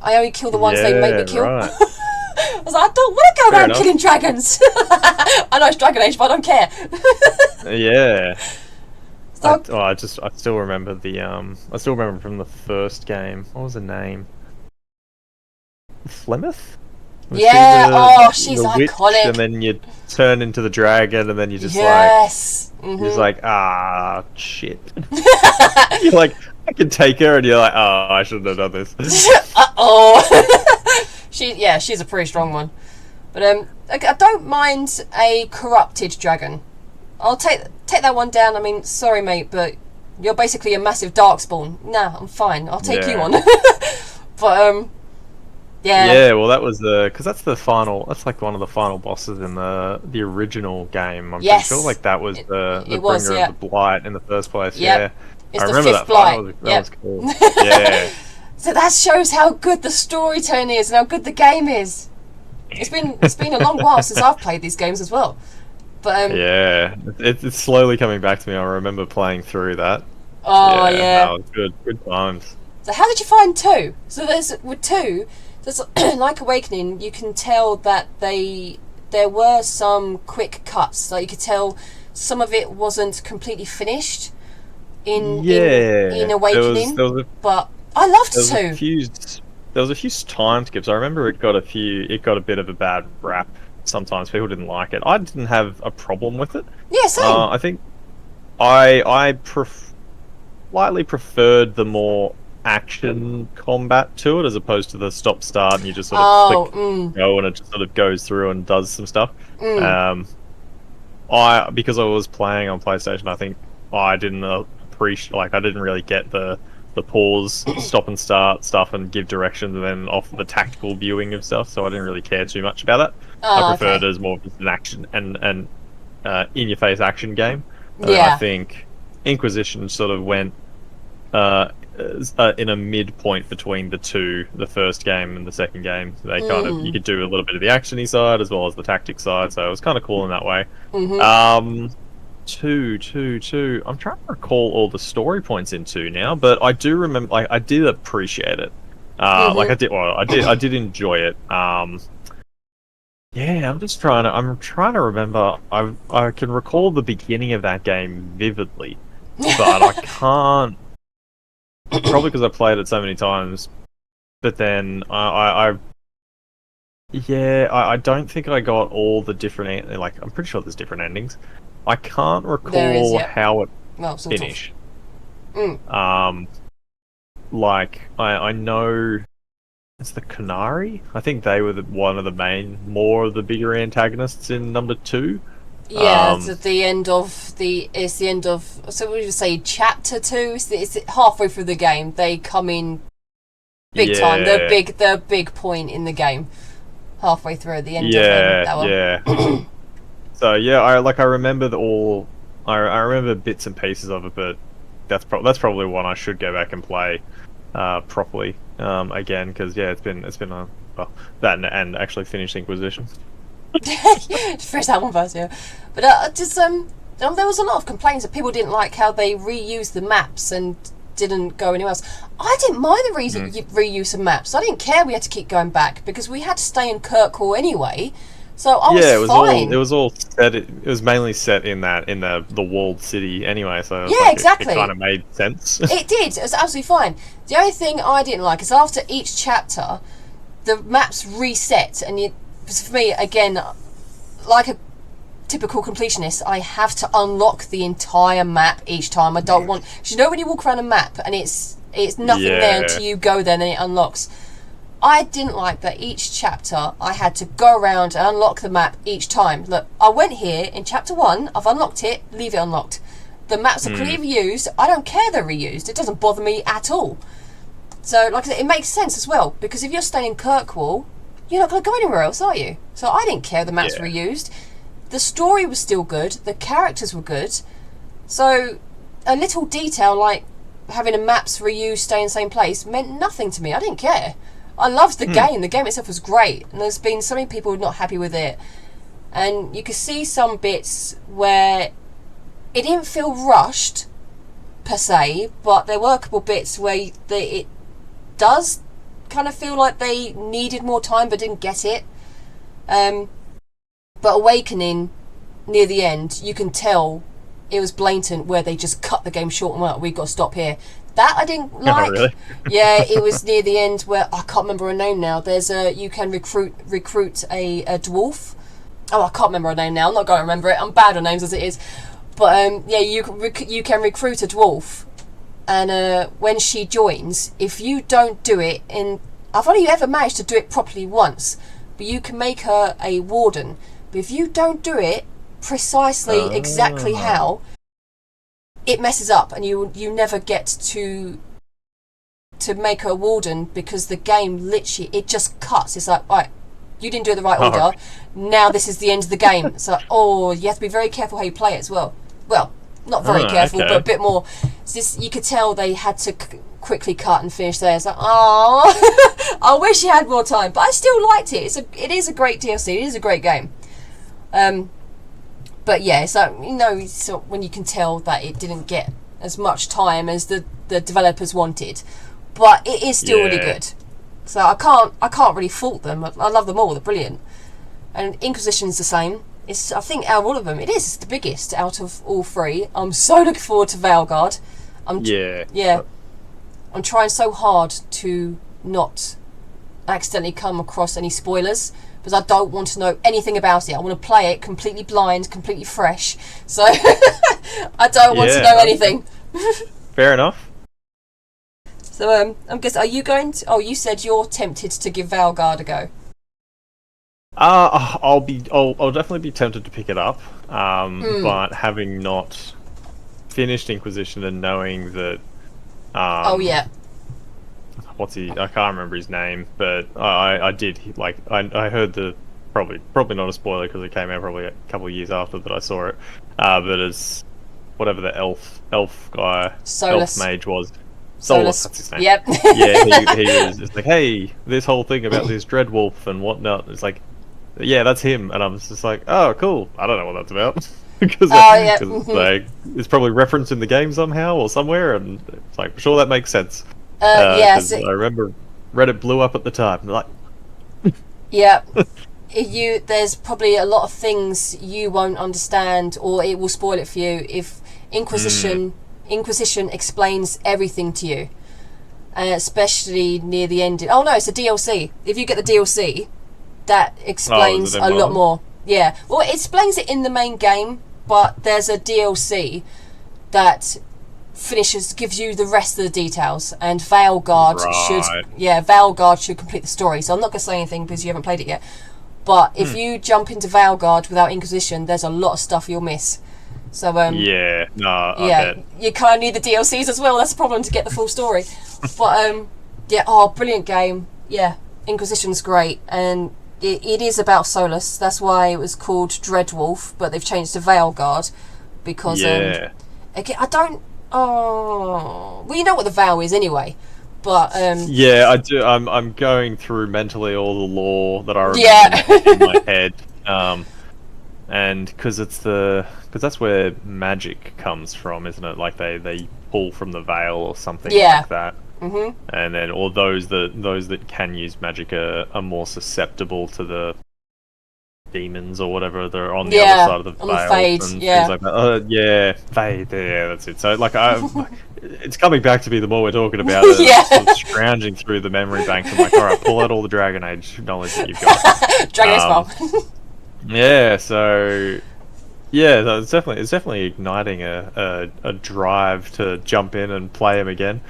I only kill the ones they make me kill. Right. I was like, I don't want to go around killing dragons. I know it's Dragon Age, but I don't care. Yeah. I still remember from the first game. What was the name? Flemeth? She's iconic. Witch, and then you turn into the dragon, and then you just you're like, shit. You're like, I can take her, and you're like, I shouldn't have done this. She's a pretty strong one. But I don't mind a corrupted dragon. I'll take that one down. I mean, sorry, mate, but you're basically a massive darkspawn. Nah, I'm fine. I'll take you on. But yeah. Well, that was because that's the final. That's like one of the final bosses in the original game. I'm pretty sure. Like that was the bringer of the blight in the first place. Yep. Yeah, I remember that fight. That was cool. Yeah. So that shows how good the storytelling is and how good the game is. It's been a long while since I've played these games as well. But it's slowly coming back to me. I remember playing through that. Oh yeah. No, good times. So how did you find 2? So with 2, there's like Awakening. You can tell that there were some quick cuts. Like you could tell some of it wasn't completely finished in Awakening. But I loved 2. There was a few time skips. I remember it got a bit of a bad rap. Sometimes people didn't like it. I didn't have a problem with it. Yeah, same. I think I slightly preferred the more action combat to it as opposed to the stop start and you just sort of click go and it just sort of goes through and does some stuff. Because I was playing on PlayStation, I think I didn't appreciate, I didn't really get the pause, stop and start stuff and give directions and then off the tactical viewing of stuff, so I didn't really care too much about that. I preferred it as more of just an action and in-your-face action game. I think Inquisition sort of went in a midpoint between the first game and the second game. They kind of, you could do a little bit of the action-y side as well as the tactic side, so it was kind of cool in that way. Two. I'm trying to recall all the story points in 2 now, but I do remember, I did appreciate it. I did enjoy it. Yeah, I'm trying to remember. I can recall the beginning of that game vividly, but I can't. Probably because I played it so many times. But then I don't think I got all the different like. I'm pretty sure there's different endings. I can't There is, recall yeah. how it Well, sort of. finished. Mm. Like I know it's the Canary. I think they were one of the more of the bigger antagonists in number two. Yeah, it's at the end of it's the end of, so we would say chapter 2. It's halfway through the game. They come in big time. Yeah, They're big point in the game. Halfway through at the end of yeah, that one. yeah. So yeah, I remember I remember bits and pieces of it, but that's probably one I should go back and play properly again, because yeah, it's been a well, that and actually finish Inquisition. First that one first, yeah. But there was a lot of complaints that people didn't like how they reused the maps and didn't go anywhere else. I didn't mind the reuse of maps. I didn't care we had to keep going back because we had to stay in Kirkwall anyway. So I was fine. It was all set. It was mainly set in the walled city anyway. So exactly. It kind of made sense. It did. It was absolutely fine. The only thing I didn't like is after each chapter, the maps reset, and for me again, like a typical completionist, I have to unlock the entire map each time. I don't want, cause you know when you walk around a map and it's nothing there until you go there and then it unlocks. I didn't like that each chapter I had to go around and unlock the map each time. Look, I went here in chapter 1, I've unlocked it, leave it unlocked. The maps are clearly reused. I don't care they're reused. It doesn't bother me at all. So, like I said, it makes sense as well, because if you're staying in Kirkwall, you're not going to go anywhere else, are you? So I didn't care the maps were reused. The story was still good. The characters were good. So a little detail like having a maps reused, stay in the same place, meant nothing to me. I didn't care. I loved the game. The game itself was great. And there's been so many people not happy with it. And you could see some bits where it didn't feel rushed, per se, but there were a couple bits where it does kind of feel like they needed more time but didn't get it. But Awakening, near the end, you can tell it was blatant where they just cut the game short and went, we've got to stop here. That I didn't like. Oh, really? Yeah, it was near the end where I can't remember her name now. You can recruit a dwarf. Oh, I can't remember her name now. I'm not going to remember it. I'm bad on names as it is. But yeah, you can recruit a dwarf, and when she joins, if you don't do it I've only ever managed to do it properly once, but you can make her a warden. But if you don't do it precisely exactly how, it messes up, and you never get to make her a warden, because the game literally, it just cuts. It's like, right, you didn't do it the right order. Now this is the end of the game. It's like, you have to be very careful how you play it as well. Well, not very careful, but a bit more. It's just, you could tell they had to quickly cut and finish there. It's like, I wish you had more time, but I still liked it. It is a great DLC. It is a great game. But yeah, so so when you can tell that it didn't get as much time as the developers wanted, but it is still really good. So I can't really fault them. I love them all. They're brilliant. And Inquisition's the same. I think out of all of them, it's the biggest out of all three. I'm so looking forward to Valgard. I'm trying so hard to not accidentally come across any spoilers, because I don't want to know anything about it. I want to play it completely blind, completely fresh. So I don't want to know anything. Fair enough. So I'm guessing, are you going to? Oh, you said you're tempted to give Valgard a go. I'll definitely be tempted to pick it up. But having not finished Inquisition and knowing that. What's he? I can't remember his name, but I did like I heard the probably not a spoiler because it came out probably a couple of years after that I saw it. But it's whatever the elf guy, Solus. elf mage was. Solus, that's his name. Yep. Yeah, he was just like, hey, this whole thing about this Dreadwolf and whatnot. It's like, yeah, that's him, and I'm just like, oh, cool. I don't know what that's about. Because it's like it's probably referenced in the game somehow or somewhere, and it's like, sure, that makes sense. Yes. I remember Reddit blew up at the time. Like, yeah, there's probably a lot of things you won't understand, or it will spoil it for you if Inquisition explains everything to you, especially near the end. Oh no, it's a DLC. If you get the DLC, that explains a lot more. Yeah, well, it explains it in the main game, but there's a DLC that gives you the rest of the details, and Veilguard should complete the story. So I'm not going to say anything because you haven't played it yet. But if you jump into Veilguard without Inquisition, there's a lot of stuff you'll miss. So I bet. You kind of need the DLCs as well. That's the problem, to get the full story. But brilliant game. Yeah, Inquisition's great, and it is about Solus. That's why it was called Dreadwolf, but they've changed to Veilguard because again, I don't. Oh, well, you know what the vow is anyway. But yeah, I do. I'm going through mentally all the lore that I remember in my head, and because that's where magic comes from, isn't it? Like they pull from the veil or something like that. Mm-hmm. And then, or those that can use magic are more susceptible to the demons or whatever. They're on the other side of the veil, the fade, and things like that. Fade. Yeah, that's it. So like it's coming back to me the more we're talking about it. Sort of scrounging through the memory banks. I'm like, all right, pull out all the Dragon Age knowledge that you've got. Dragon Age yeah. So yeah, it's definitely igniting a drive to jump in and play them again.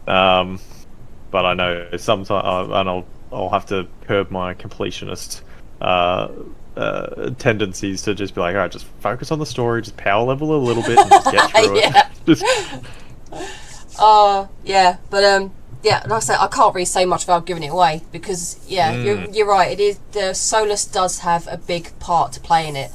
But I know sometimes I'll have to curb my completionist tendencies to just be like, all right, just focus on the story, just power level a little bit, and just get through it. Like I said, I can't really say much without giving it away because you're right. It is, the Solus does have a big part to play in it.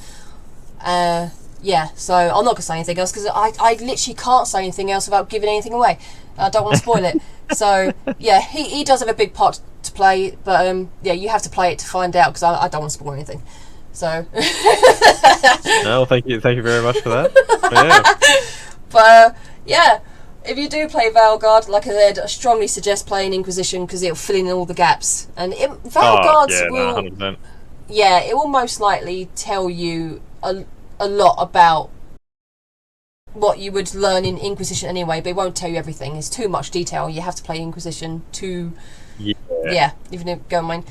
So I'm not gonna say anything else because I literally can't say anything else without giving anything away. I don't want to spoil it. So yeah, he does have a big part to play, but you have to play it to find out because I don't want to spoil anything. So no, thank you very much for that. But if you do play Veilguard, like I said, I strongly suggest playing Inquisition because it'll fill in all the gaps, and Veilguard will 100%. Yeah, it will most likely tell you a lot about what you would learn in Inquisition anyway, but it won't tell you everything. It's too much detail. You have to play Inquisition to even if go mine.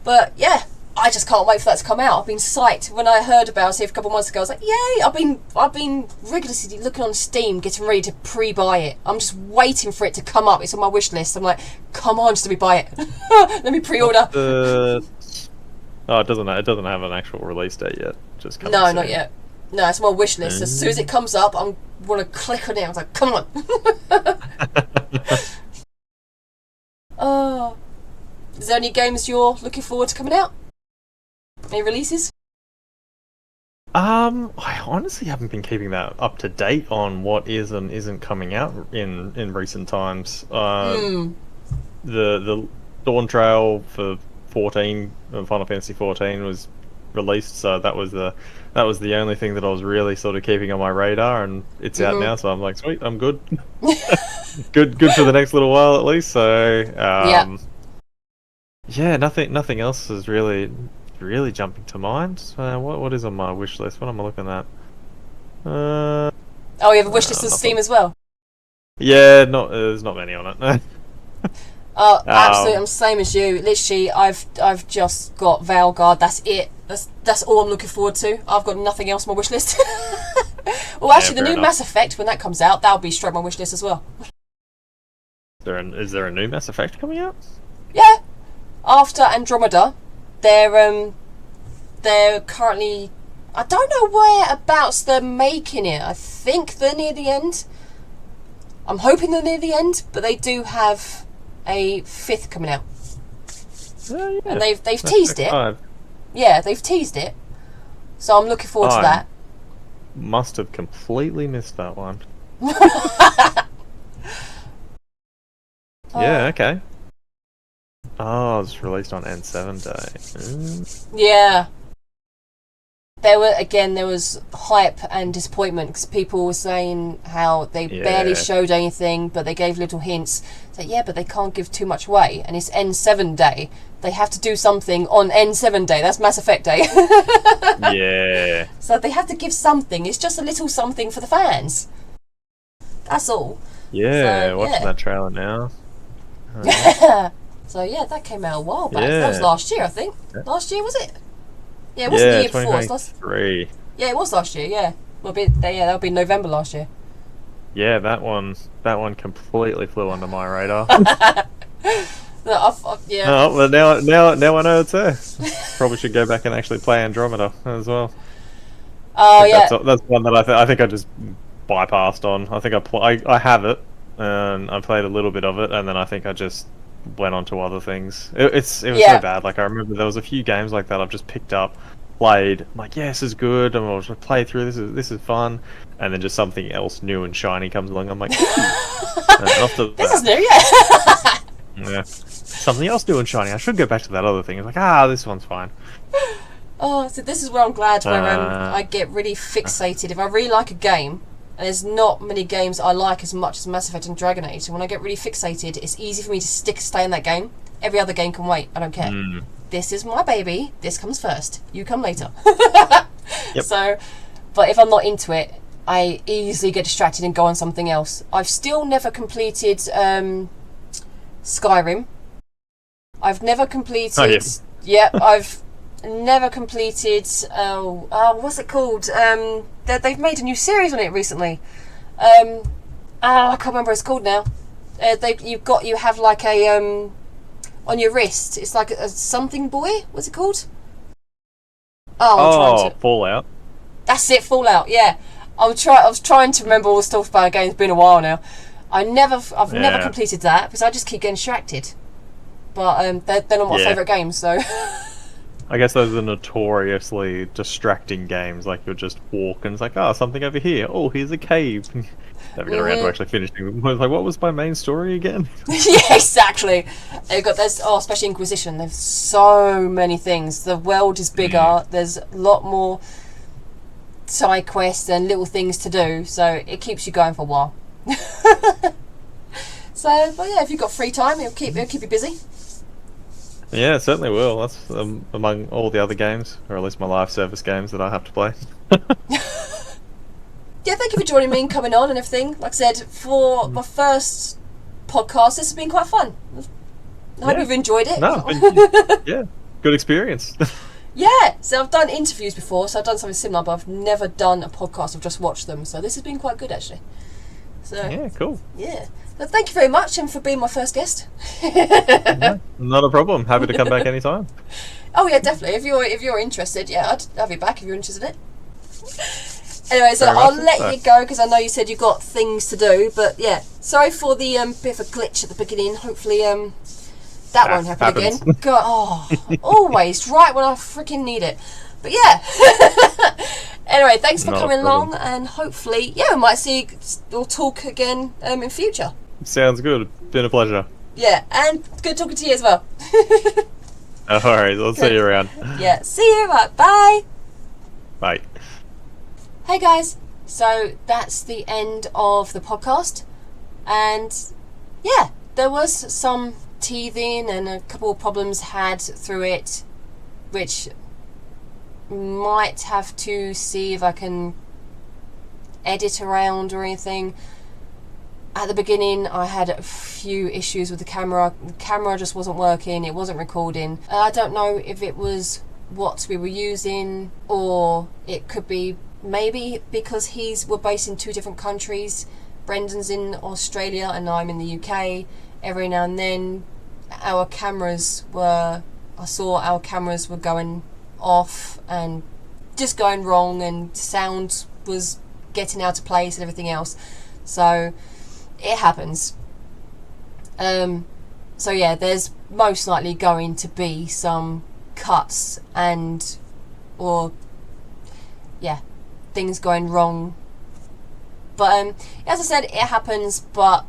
But yeah, I just can't wait for that to come out. I've been psyched when I heard about it a couple of months ago. I was like, yay! I've been rigorously looking on Steam, getting ready to pre-buy it. I'm just waiting for it to come up. It's on my wish list. I'm like, come on, just let me buy it. Let me pre-order. It doesn't have an actual release date yet. Just coming No, not yet. No, it's on my wish list. As soon as it comes up, I want to click on it. I was like, come on. Is there any games you're looking forward to coming out? Any releases? I honestly haven't been keeping that up to date on what is and isn't coming out in recent times. The Dawn Trail for 14, Final Fantasy 14 was released, so that was the only thing that I was really sort of keeping on my radar, and it's out now, so I'm like, sweet, I'm good. good for the next little while at least. So nothing else is really jumping to mind. What is on my wish list? What am I looking at? You have a wish list on Steam as well? Yeah, there's not many on it. Absolutely, I'm the same as you. Literally, I've just got Veilguard. That's it. That's all I'm looking forward to. I've got nothing else on my wish list. Well, actually, the new Mass Effect, when that comes out, that'll be straight on my wish list as well. Is there a new Mass Effect coming out? Yeah. After Andromeda, they're currently, I don't know whereabouts they're making it. I think they're near the end. I'm hoping they're near the end, but they do have a 5th coming out. And they've teased it. Yeah, they've teased it. So I'm looking forward to that. Must have completely missed that one. Yeah, okay. Oh, it's released on N7 Day. Yeah. There was hype and disappointment because people were saying how they barely showed anything, but they gave little hints. So but they can't give too much away, and it's N7 Day, they have to do something on N7 day. That's Mass Effect day. Yeah. So they have to give something. It's just a little something for the fans. That's all. Yeah, So, watching yeah. that trailer now. Oh, So yeah, that came out a while back. yeah. That was last year, I think. Yeah. Last year, was it? Yeah, it wasn't the year before. It was 2023. Yeah, it was last year. Yeah, that'll be November last year. Yeah, that one completely flew under my radar. Yeah. Oh, well now I know it's there. Probably should go back and actually play Andromeda as well. Oh yeah. That's one that I think I just bypassed on. I think I have it, and I played a little bit of it, and then I think I just went on to other things. It was so bad. Like, I remember there was a few games like that I've just picked up, played. I'm like, yeah, this is good, and I'll just play through. This is fun, and then just something else new and shiny comes along. I'm like, This is new, yeah. Yeah, something else new and shiny. I should go back to that other thing. It's like, this one's fine. Oh, so this is where I'm glad where I get really fixated. If I really like a game, and there's not many games I like as much as Mass Effect and Dragon Age, and when I get really fixated, it's easy for me to stay in that game. Every other game can wait. I don't care. This is my baby. This comes first. You come later. Yep. So, but if I'm not into it, I easily get distracted and go on something else. I've still never completed Skyrim. I've never completed. Oh, yeah. Yeah, I've never completed. What's it called? They've made a new series on it recently. I can't remember what it's called now. You have like a on your wrist. It's like a something boy. What's it called? Fallout. That's it, Fallout. Yeah, I was trying to remember all the stuff about the game. It's been a while now. I've never completed that because I just keep getting distracted. But they're not my favourite games, so. I guess those are notoriously distracting games. Like, you'll just walk and it's like, something over here. Oh, here's a cave. Never get around to actually finishing. I was like, what was my main story again? Yeah, exactly. Especially Inquisition. There's so many things. The world is bigger. There's a lot more side quests and little things to do, so it keeps you going for a while. So, but yeah, if you've got free time, it'll keep you busy. Yeah, it certainly will. That's among all the other games, or at least my live service games that I have to play. Yeah, thank you for joining me and coming on and everything. Like I said, for my first podcast, this has been quite fun. I hope you've enjoyed it. Yeah, good experience. Yeah, so I've done interviews before, so I've done something similar, but I've never done a podcast. I've just watched them, so this has been quite good actually. So yeah, cool. Yeah, but thank you very much, and for being my first guest. Not a problem. Happy to come back anytime. Oh yeah, definitely. If you're interested, yeah, I'd have you back if you're interested in it. Anyway, so I'll let you go because I know you said you've got things to do. But yeah, sorry for the bit of a glitch at the beginning. Hopefully that won't happen again. God, always right when I freaking need it. But yeah. Anyway, thanks for coming along, and hopefully, we might see or talk again in future. Sounds good. Been a pleasure. Yeah, and good talking to you as well. All right, I'll see you around. Yeah, see you. Right, bye. Bye. Hey guys, so that's the end of the podcast, and yeah, there was some teething and a couple of problems had through it, which might have to see if I can edit around or anything. At the beginning I had a few issues with the camera just wasn't working, it wasn't recording. I don't know if it was what we were using, or it could be maybe because we're based in two different countries. Brendan's in Australia and I'm in the UK. Every now and then I saw our cameras were going off and just going wrong, and sound was getting out of place and everything else. So it happens. So yeah, there's most likely going to be some cuts or things going wrong. But as I said, it happens. But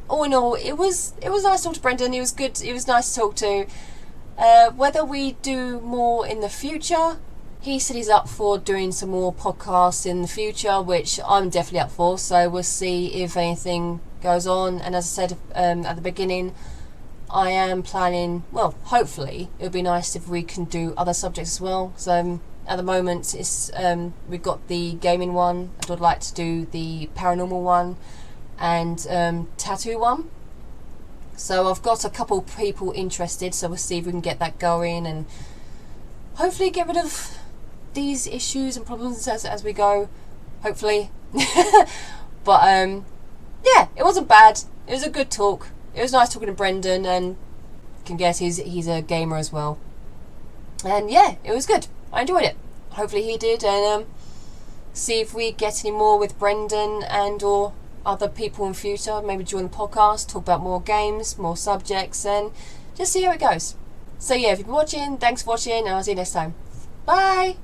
all in all, it was nice to talk to Brendan. He was good. It was nice to talk to. Whether we do more in the future, he said he's up for doing some more podcasts in the future, which I'm definitely up for. So we'll see if anything goes on. And as I said at the beginning, I am planning, well, hopefully it would be nice if we can do other subjects as well. So at the moment it's we've got the gaming one. I would like to do the paranormal one and tattoo one. So I've got a couple people interested, so we'll see if we can get that going and hopefully get rid of these issues and problems as we go, hopefully. But yeah, it wasn't bad. It was a good talk. It was nice talking to Brendan, and you can guess he's a gamer as well. And yeah, it was good. I enjoyed it. Hopefully he did, and see if we get any more with Brendan and or other people in future. Maybe join the podcast, talk about more games, more subjects, and just see how it goes. So yeah, if you've been watching, thanks for watching, and I'll see you next time. Bye!